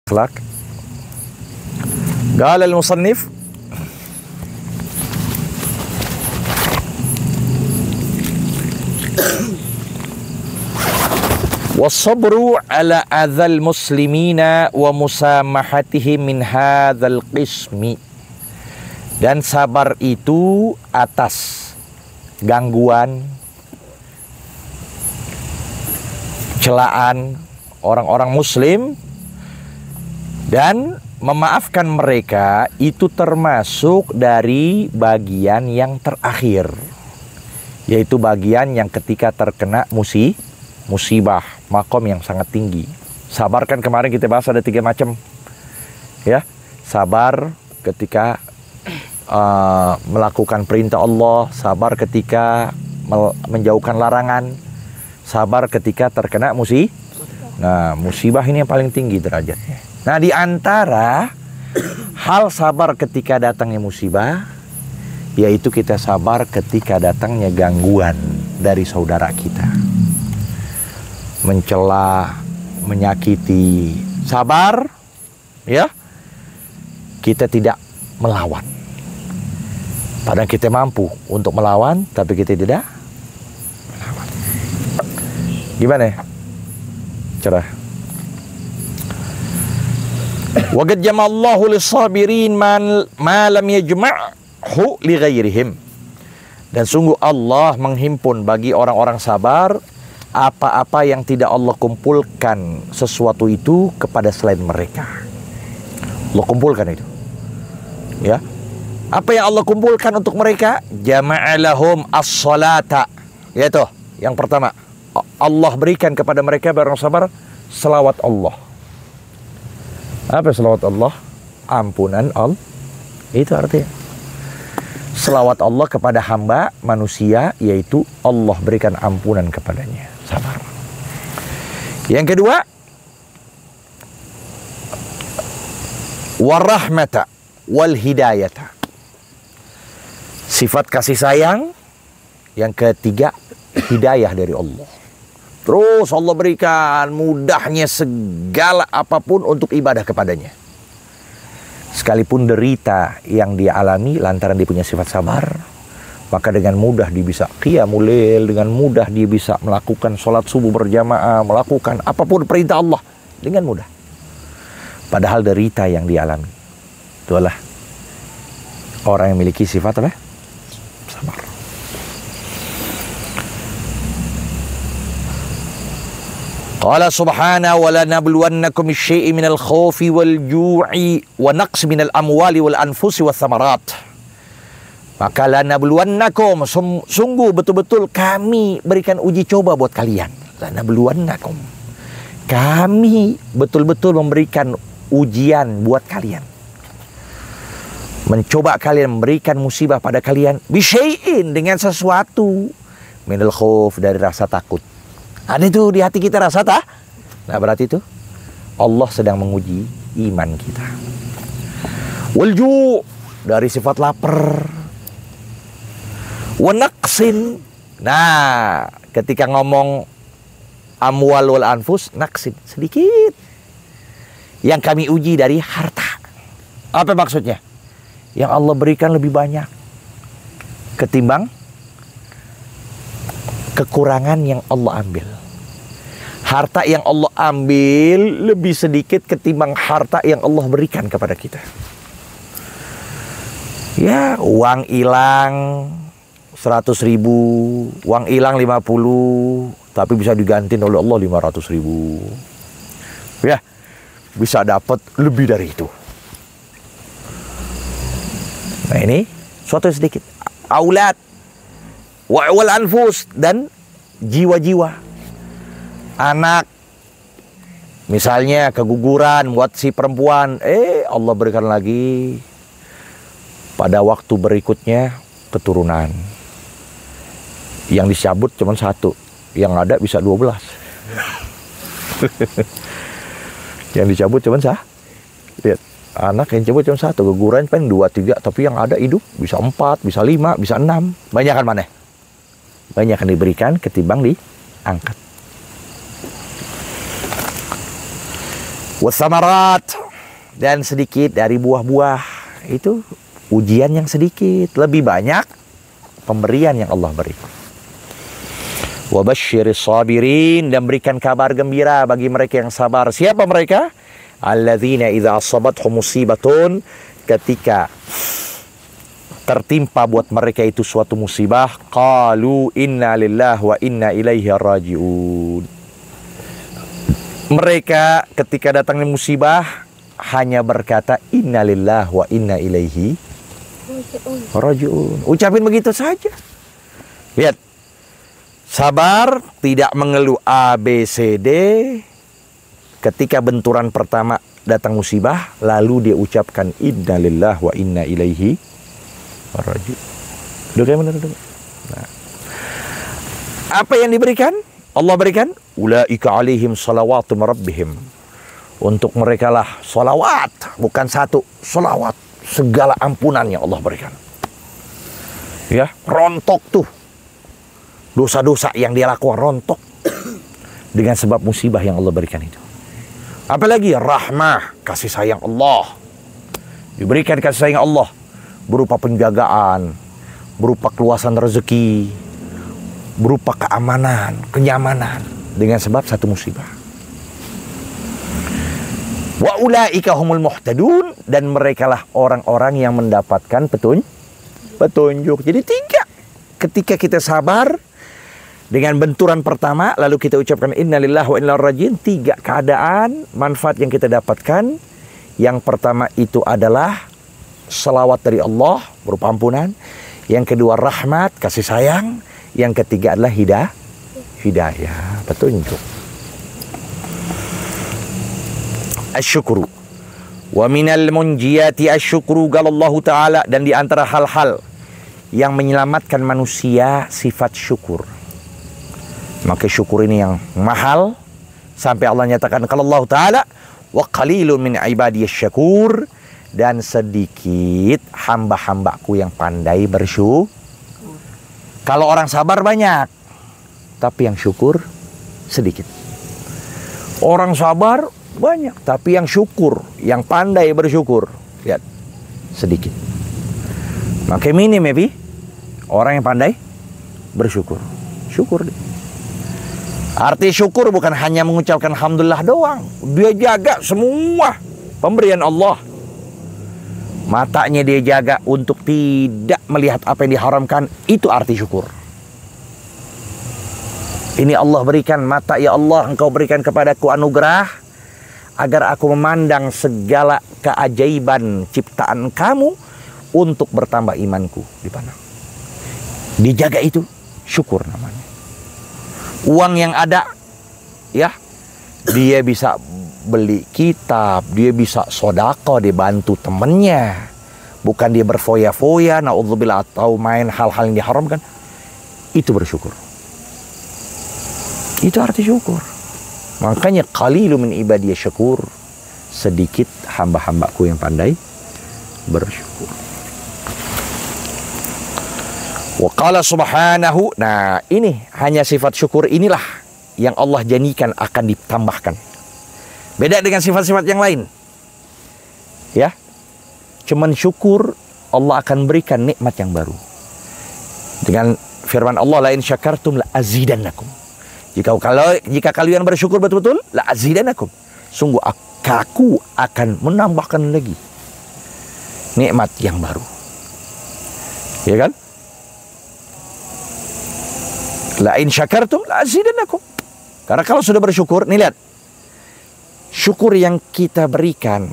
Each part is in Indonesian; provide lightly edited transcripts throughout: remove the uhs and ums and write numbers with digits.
akhlak. Qala al-musannif was-sabru ala adzal muslimina wa musamahatihim min hadzal qismi. Dan sabar itu atas gangguan, celaan orang-orang muslim dan memaafkan mereka itu termasuk dari bagian yang terakhir, yaitu bagian yang ketika terkena musibah, makom yang sangat tinggi. Sabar kan kemarin kita bahas ada 3 macam, ya. Sabar ketika melakukan perintah Allah, sabar ketika menjauhkan larangan, sabar ketika terkena musibah. Nah, musibah ini yang paling tinggi derajatnya. Nah, di antara hal sabar ketika datangnya musibah, yaitu kita sabar ketika datangnya gangguan dari saudara kita. Mencela, menyakiti, sabar, ya. Kita tidak melawan. Padahal kita mampu untuk melawan, tapi kita tidak melawan. Gimana ya? Cerah. Wa qad jama'allahu lis-sabirin ma lam yajma'hu li ghairihim. Dan sungguh Allah menghimpun bagi orang-orang sabar apa-apa yang tidak Allah kumpulkan sesuatu itu kepada selain mereka. Allah kumpulkan itu. Ya. Apa yang Allah kumpulkan untuk mereka? Jama'alahum as-salata. Yaitu yang pertama, Allah berikan kepada mereka orang sabar selawat Allah. Apa selawat Allah? Ampunan Allah. Itu artinya selawat Allah kepada hamba manusia, yaitu Allah berikan ampunan kepadanya. Sabar. Yang kedua, warahmata wal hidayata. Sifat kasih sayang. Yang ketiga, hidayah dari Allah. Terus Allah berikan mudahnya segala apapun untuk ibadah kepadanya. Sekalipun derita yang dia alami lantaran dia punya sifat sabar, maka dengan mudah dia bisa qiyamul lail, dengan mudah dia bisa melakukan sholat subuh berjamaah, melakukan apapun perintah Allah dengan mudah. Padahal derita yang dia alami, itulah orang yang memiliki sifat apa? Sabar. Qala subhanahu wa lanabluwannakum bisyai'in minal khawfi wal ju'i wa naqs minal amwali wal anfusi was samarat. Maka lanabluwannakum, sungguh betul-betul kami berikan uji coba buat kalian. Lanabluwannakum, kami betul-betul memberikan ujian buat kalian, mencoba kalian, memberikan musibah pada kalian bisyai'in, dengan sesuatu, minal khauf, dari rasa takut. Ada itu di hati kita rasa tak? Nah, berarti itu Allah sedang menguji iman kita. Walju, dari sifat lapar. Wanaksin. Nah, ketika ngomong amwal wal anfus, naksin, sedikit. Yang kami uji dari harta. Apa maksudnya? Yang Allah berikan lebih banyak ketimbang kekurangan yang Allah ambil. Harta yang Allah ambil lebih sedikit ketimbang harta yang Allah berikan kepada kita. Ya, uang hilang 100.000, uang hilang 50, tapi bisa diganti oleh Allah 500.000. Ya, bisa dapat lebih dari itu. Nah, ini suatu yang sedikit. Aulad wal anfus, dan jiwa-jiwa. Anak misalnya keguguran buat si perempuan, Allah berikan lagi pada waktu berikutnya keturunan. Yang dicabut cuma 1, yang ada bisa 12. Yang dicabut cuma lihat, anak yang dicabut cuma 1, keguguran pengen 2, 3, tapi yang ada hidup bisa 4, bisa 5, bisa 6. Banyak kan mana? Banyak yang diberikan ketimbang diangkat. Wasamarat, dan sedikit dari buah-buah. Itu ujian yang sedikit, lebih banyak pemberian yang Allah berikan. Wabasyiris sabirin, dan berikan kabar gembira bagi mereka yang sabar. Siapa mereka? Alladzina idza asabathum musibatun, ketika tertimpa buat mereka itu suatu musibah, qalu inna lillahi wa inna ilaihi rajiun. Mereka ketika datangnya musibah hanya berkata inna lillahi wa inna ilaihi rajiun. Ucapin begitu saja. Lihat, sabar, tidak mengeluh A, B, C, D. Ketika benturan pertama datang musibah, lalu dia ucapkan inna lillahi wa inna ilaihi rajiun. Duduk benar, duduk. Nah, apa yang diberikan? Allah berikan ulaika alaihim salawatu rabbihim. Untuk mereka lah salawat, bukan satu, salawat, segala ampunan yang Allah berikan. Ya, rontok tuh dosa-dosa yang dia lakukan, rontok dengan sebab musibah yang Allah berikan itu. Apalagi rahmah, kasih sayang Allah. Diberikan kasih sayang Allah berupa penjagaan, berupa keluasan rezeki, berupa keamanan, kenyamanan dengan sebab satu musibah. Wa ulaika humul muhtadun, dan merekalah orang-orang yang mendapatkan petunjuk. Jadi tiga. Ketika kita sabar dengan benturan pertama, lalu kita ucapkan innalillahi wa inna ilaihi rajiun, tiga keadaan manfaat yang kita dapatkan. Yang pertama itu adalah selawat dari Allah berupa ampunan. Yang kedua rahmat, kasih sayang. Yang ketiga adalah hidayah, petunjuk. Asyukru. Wa minal munjiyati asyukru, qala Allah Ta'ala, dan di antara hal-hal yang menyelamatkan manusia sifat syukur. Maka syukur ini yang mahal, sampai Allah nyatakan kalau Allah Ta'ala wa qalilun min ibadiyasy syakur, dan sedikit hamba-hambaku yang pandai bersyukur. Kalau orang sabar banyak, tapi yang syukur sedikit. Orang sabar banyak, tapi yang syukur, yang pandai bersyukur, lihat, sedikit. Maka minim ya, orang yang pandai bersyukur. Syukur dia. Arti syukur bukan hanya mengucapkan alhamdulillah doang. Dia jaga semua pemberian Allah. Matanya dia jaga untuk tidak melihat apa yang diharamkan. Itu arti syukur. Ini Allah berikan mata, ya Allah, Engkau berikan kepadaku anugerah agar aku memandang segala keajaiban ciptaan kamu untuk bertambah imanku dipandang. Dijaga itu syukur namanya. Uang yang ada, ya, dia bisa beli kitab, dia bisa sodako, dia bantu temennya. Bukan dia berfoya-foya, na'udzubillah, atau main hal-hal yang diharamkan. Itu bersyukur. Itu arti syukur. Makanya qalilu min ibadiyasy syakur, sedikit hamba-hambaku yang pandai bersyukur. Wa qala subhanahu, nah ini hanya sifat syukur inilah yang Allah janjikan akan ditambahkan. Beda dengan sifat-sifat yang lain. Ya. Cuman syukur Allah akan berikan nikmat yang baru. Dengan firman Allah, la in syakartum la azidannakum. Jika kalian bersyukur betul-betul, la azidannakum. Sungguh aku akan menambahkan lagi nikmat yang baru. Ya kan? La in syakartum la azidannakum. Karena kalau sudah bersyukur, nih lihat. Syukur yang kita berikan,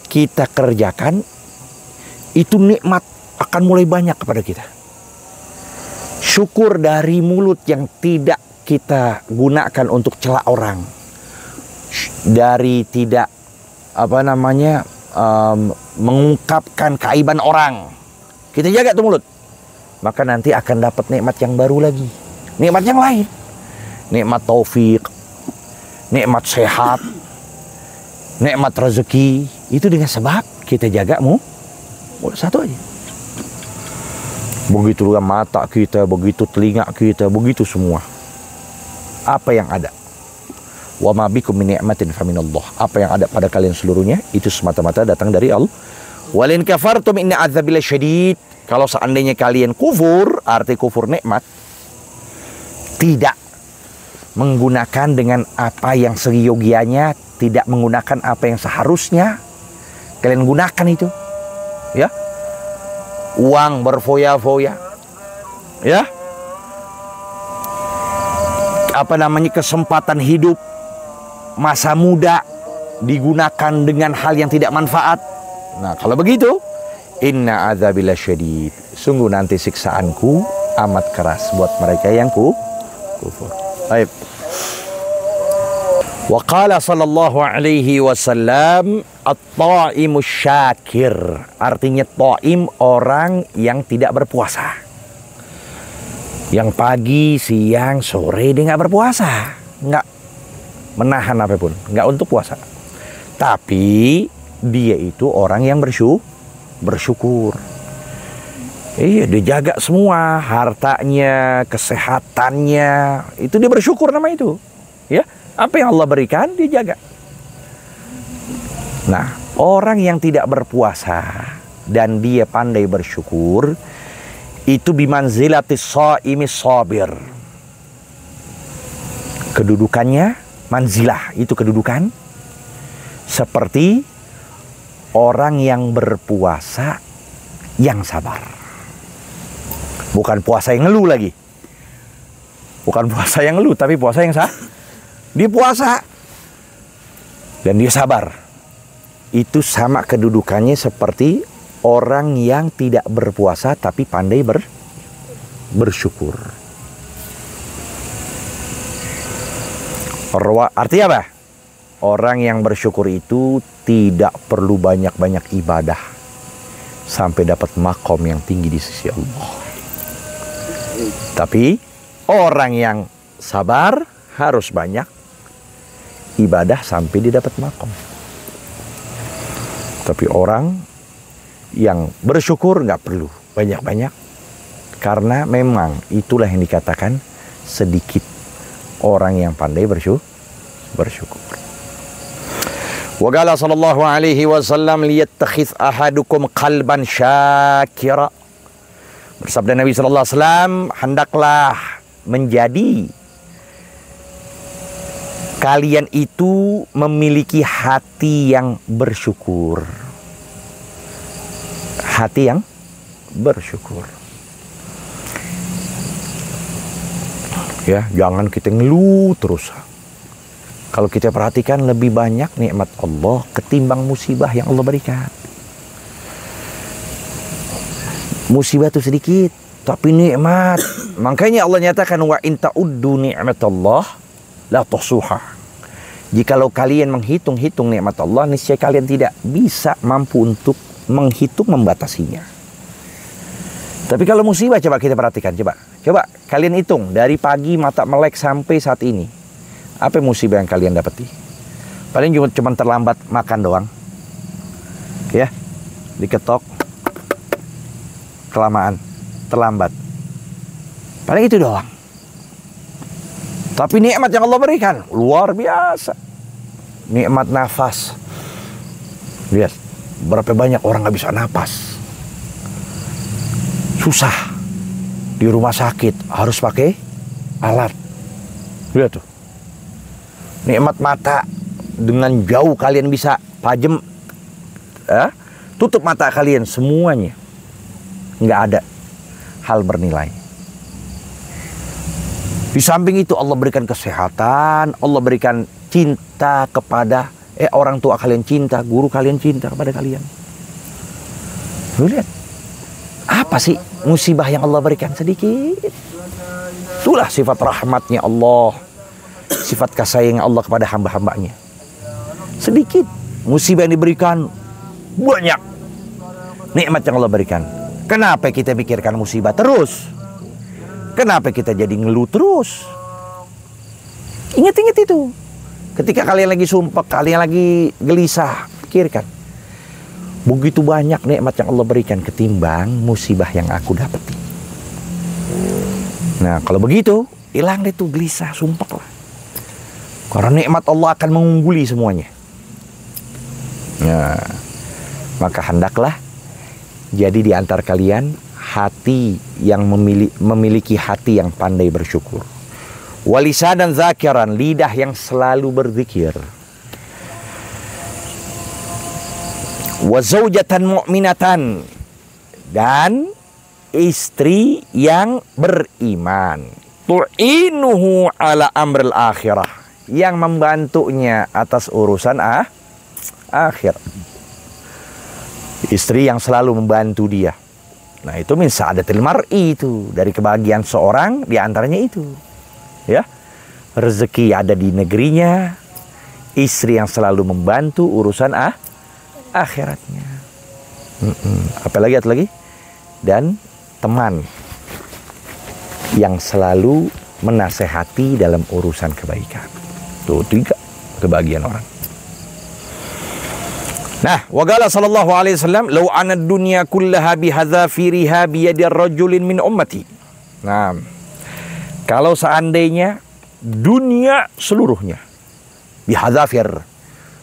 kita kerjakan, itu nikmat akan mulai banyak kepada kita. Syukur dari mulut yang tidak kita gunakan untuk cela orang, dari tidak mengungkapkan keaiban orang, kita jaga tuh mulut, maka nanti akan dapat nikmat yang baru lagi, nikmat yang lain, nikmat taufik, nikmat sehat, nikmat rezeki. Itu dengan sebab kita jaga mulut satu aja. Begitu juga mata kita, begitu telinga kita, begitu semua. Apa yang ada? Wa ma bikum min ni'matin faminallah. Apa yang ada pada kalian seluruhnya itu semata-mata datang dari Allah. Walin kafartum inna adzabil syadid. Kalau seandainya kalian kufur, arti kufur nikmat, tidak menggunakan dengan apa yang seyogianya, tidak menggunakan apa yang seharusnya kalian gunakan itu, ya, uang berfoya-foya, ya, apa namanya, kesempatan hidup masa muda digunakan dengan hal yang tidak manfaat. Nah, kalau begitu, inna adzabil syadid, sungguh nanti siksaanku amat keras buat mereka yang kufur. Baik. Wa qala sallallahu alaihi wasallam at-ta'imus syakir. Artinya ta'im orang yang tidak berpuasa. Yang pagi, siang, sore dia nggak berpuasa, nggak menahan apapun, nggak untuk puasa. Tapi dia itu orang yang bersyukur. Iya, dia jaga semua, hartanya, kesehatannya, itu dia bersyukur nama itu. Ya, apa yang Allah berikan dia jaga. Nah, orang yang tidak berpuasa dan dia pandai bersyukur, itu bimanzilatis shaimis sabir. Kedudukannya, manzilah itu kedudukan seperti orang yang berpuasa yang sabar. Bukan puasa yang ngeluh lagi. Bukan puasa yang ngeluh, tapi puasa yang sah. Dia puasa dan dia sabar. Itu sama kedudukannya seperti orang yang tidak berpuasa tapi pandai bersyukur. Artinya apa? Orang yang bersyukur itu tidak perlu banyak-banyak ibadah sampai dapat makom yang tinggi di sisi Allah. Tapi orang yang sabar harus banyak ibadah sampai dia dapat makom. Tapi orang yang bersyukur nggak perlu banyak-banyak, karena memang itulah yang dikatakan sedikit orang yang pandai bersyukur. Wa qala sallallahu alaihi wasallam liyattakhidh ahadukum qalban syakira. Bersabda Nabi sallallahu alaihi wasallam, hendaklah menjadi kalian itu memiliki hati yang bersyukur. Hati yang bersyukur. Ya, jangan kita ngeluh terus. Kalau kita perhatikan lebih banyak nikmat Allah ketimbang musibah yang Allah berikan. Musibah itu sedikit, tapi nikmat. Makanya Allah nyatakan wa in ta'uddu ni'matallah la tuhsuha. Jikalau kalian menghitung-hitung nikmat Allah, niscaya kalian tidak bisa mampu untuk menghitung membatasinya. Tapi kalau musibah, coba kita perhatikan, coba kalian hitung dari pagi mata melek sampai saat ini. Apa musibah yang kalian dapati? Paling cuma terlambat makan doang. Ya, diketok, kelamaan, terlambat. Paling itu doang. Tapi nikmat yang Allah berikan luar biasa. Nikmat nafas. Lihat, berapa banyak orang nggak bisa nafas. Susah. Di rumah sakit harus pakai alat. Lihat tuh. Nikmat mata, dengan jauh kalian bisa pajem, tutup mata kalian semuanya. Nggak ada hal bernilai. Di samping itu Allah berikan kesehatan, Allah berikan cinta kepada orang tua kalian cinta, guru kalian cinta kepada kalian. Lu lihat, apa sih musibah yang Allah berikan? Sedikit. Itulah sifat rahmatnya Allah, sifat kasih sayang Allah kepada hamba-hambanya. Sedikit musibah yang diberikan, banyak nikmat yang Allah berikan. Kenapa kita pikirkan musibah terus? Kenapa kita jadi ngeluh terus? Ingat-ingat itu. Ketika kalian lagi sumpah, kalian lagi gelisah, pikirkan. Begitu banyak nikmat yang Allah berikan ketimbang musibah yang aku dapati. Nah, kalau begitu, hilang deh tuh gelisah, sumpah lah. Karena nikmat Allah akan mengungguli semuanya. Nah, maka hendaklah jadi di antara kalian hati yang memiliki hati yang pandai bersyukur. Walisanan zakiran, lidah yang selalu berzikir. Wa zaujatan mu'minatan, dan istri yang beriman. Tu'inuhu ala amril akhirah, yang membantunya atas urusan akhir. Istri yang selalu membantu dia. Nah, itu min sa'adatil mar'i, itu dari kebahagiaan seorang, di antaranya itu. Ya. Rezeki ada di negerinya, istri yang selalu membantu urusan akhiratnya. Apalagi? Dan teman yang selalu menasehati dalam urusan kebaikan. Tuh 3 kebahagiaan orang. Nah, waqala sallallahu alaihi wasallam, "Law anad dunya kullaha bihadzafiriha biyadi rajulin min ummati." Nah, kalau seandainya dunia seluruhnya bihadzafir,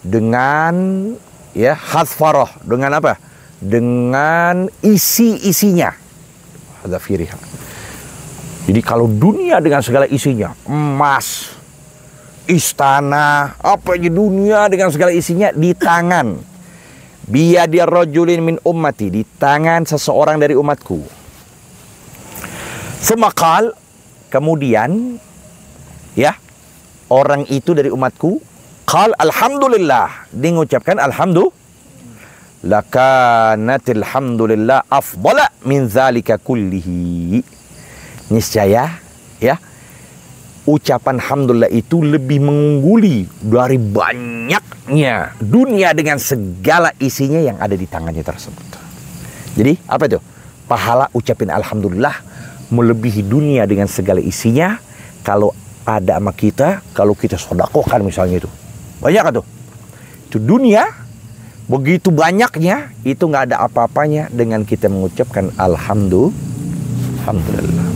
dengan hadzfarah, dengan apa? Dengan isi-isinya. Hadzafiriha. Jadi kalau dunia dengan segala isinya, emas, istana, apa aja dunia dengan segala isinya di tangan biyadir rajulin min ummati, di tangan seseorang dari umatku. Semakal, kemudian orang itu dari umatku qal alhamdulillah, dia mengucapkan alhamdulillah, lakanatil hamdulillah afdala min zalika kullihi. Niscaya ucapan alhamdulillah itu lebih mengungguli dari banyaknya dunia dengan segala isinya yang ada di tangannya tersebut. Jadi apa itu? Pahala ucapin alhamdulillah melebihi dunia dengan segala isinya kalau ada sama kita, kalau kita sedekahkan misalnya itu. Banyak tuh. Itu dunia begitu banyaknya, itu nggak ada apa-apanya dengan kita mengucapkan alhamdulillah.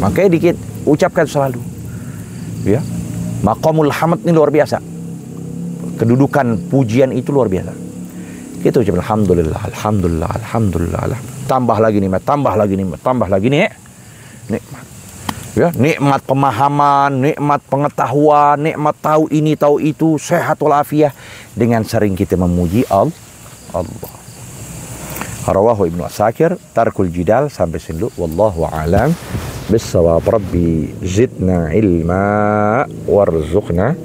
Makanya dikit ucapkan selalu. Ya. Maqamul hamd ini luar biasa. Kedudukan pujian itu luar biasa. Kita ucapkan alhamdulillah. Tambah lagi nikmat, tambah lagi nikmat. Ya, nikmat pemahaman, nikmat pengetahuan, nikmat tahu ini, tahu itu, sehat walafiat dengan sering kita memuji Allah. Rawahu Ibnu Asakir, tarkul jidal, sampai sini dulu. Wallahu a'lam bissawab. Rabbi zidna ilma warzuqna